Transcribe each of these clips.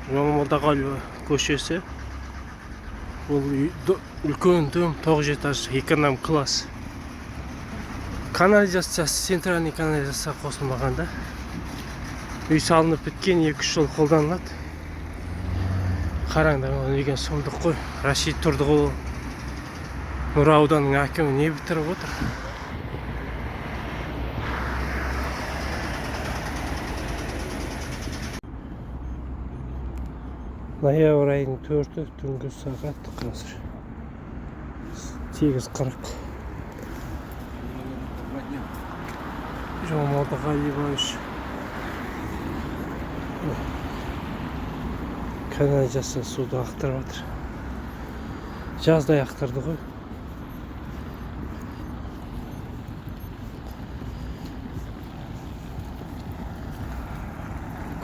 Молдағалиева көшесі. Бұл үлкен дом, 9 этаж, эконом класс. Канализациясы, центральный канализация қосылмағанда. Үй салынып біткен 2-3 жыл қолданылады. Қараңдар, оны деген сұмдық қой. Рашид Тұрдығұл, Нұра ауданының әкімі не бітіріп отыр? Ноябрь айының 4-і түнгі сағат қазір 8:40. Молдағалиева канализация суды ақтырып жатыр. Жаздай ақтырды ғой.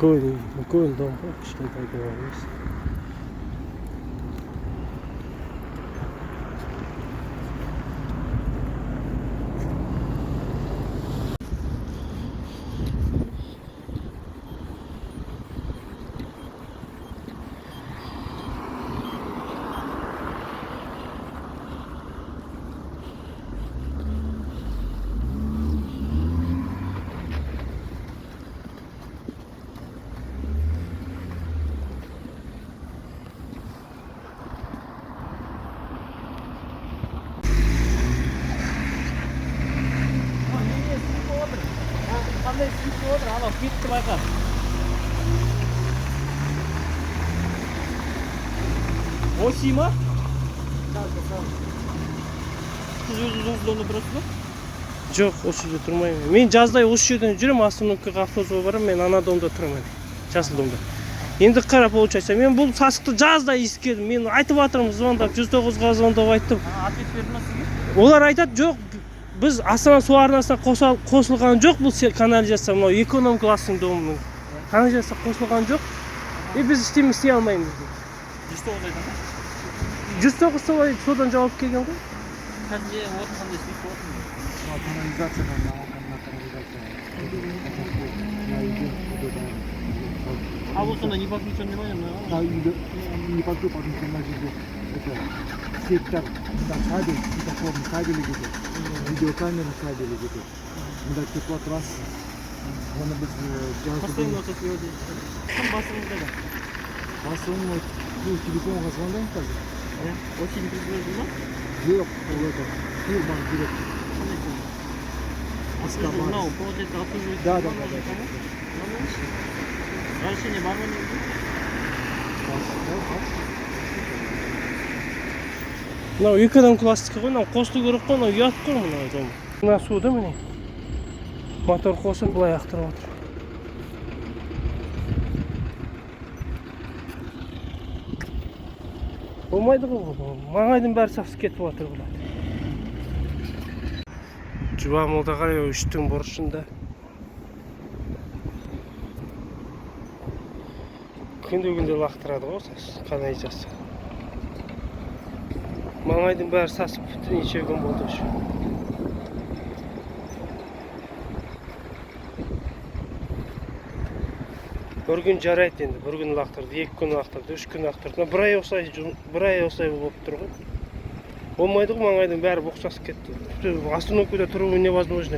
Үлкен дом ғой, кішкентай дом емес. Қандай сүйіп отыр, анау кетті байқа. Оси ма? Сіз өзіңіз оны бұрасыз ба? Жоқ, осы жерде тұрмаймын. Мен жаздай осы жерден жүрем, Остановкаға автобусқа барам, мен ана домда тұрамын. Жасыл домда. Енді қара получается, мен бұл сасықты жаздай ескердім. Мен айтып жатырмын, звондап, 109-ға звондап айттым. Ответ берді ма сізге? Олар айтады, жоқ, біз Астана су арнасына қосылған жоқ, бұл канализация, мынау эконом класстың домының. Канализация қосылған жоқ. Біз істей алмаймыз дейді. 109 айдан ба? 109 солай содан жауап келген ғой. Қазір отырғандай сөйтіп отырмын. Канализациядан алғанына А вот она не подключен внимание, не подключен на жерде. Это сеттер, кабель, светофорный кабель кетеді. Видеокамера кабелі кетеді. Мұнда тепло тұрасыз. Оны біз постоянно отсутствие воды. Кім басыңызда да? басылым телефонға звондаймын қазір. Очень призывает ма? Жоқ, ол это фирма директор. Мынау, получается, обслуживает. Да. Разрешение бар ма? Мынау эконом класстікі ғой, мынау қосылу керек қой, мынау ұят қой мынау дом. Мына суды міне. Мотор қосып былай ақтырып отыр. Болмайды ғой, маңайдың бәрі сақсы кетіп отыр бұлар. Жұба Молдағалиева 3-тің бұрышында. Күнде лақтырады ғой, канализация. Маңайдың бәрі сасып бітті, неше күн болды үшін. Бір күн жарайды енді, бір күн лақтырды, 2 күн лақтырды, 3 күн лақтырды. Бір ай осылай болып тұр ғой. Болмайды ғой, маңайдың бәрі боқсасы кетті. Остановкада тұру невозможно.